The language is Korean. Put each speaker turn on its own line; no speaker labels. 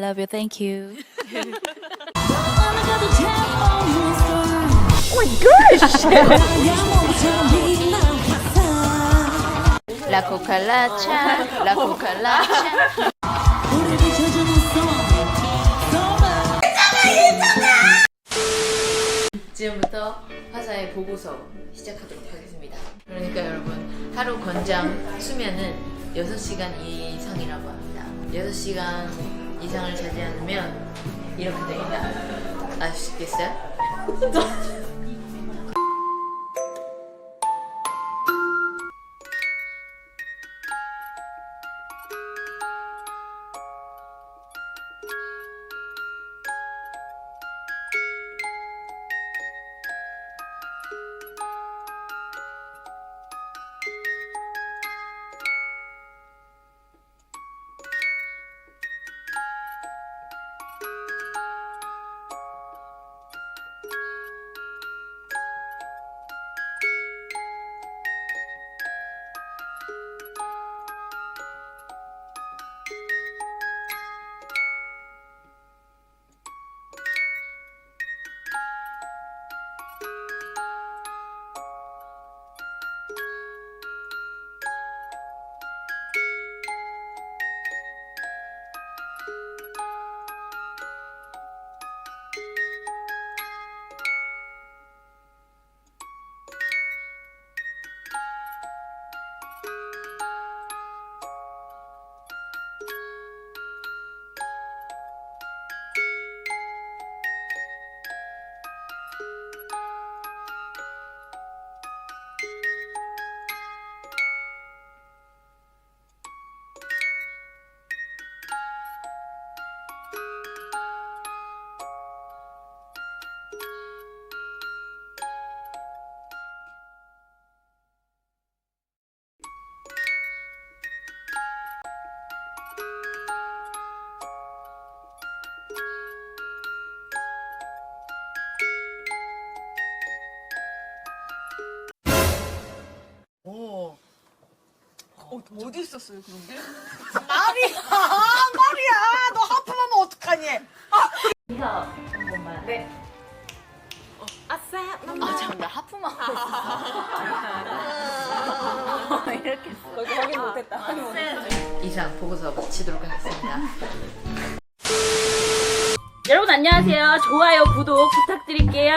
love you, thank you. La cucaracha, la cucaracha. 지금부터 화사의 보고서 시작하도록 하겠습니다. 그러니까 여러분, 하루 권장 수면은 6시간 이상이라고 합니다. 6시간 이상을 자지 않으면 이렇게 됩니다. 아시겠어요?
어디 있었어요 그런 게? 말이야 너 하품하면 어떡하니?
인사 한 번만. 네.
아싸
참, 나 하품하고 있었어. 이렇게.
거기 확인 못했다.
이상 보고서 마치도록 하겠습니다.
여러분 안녕하세요. 좋아요, 구독 부탁드릴게요.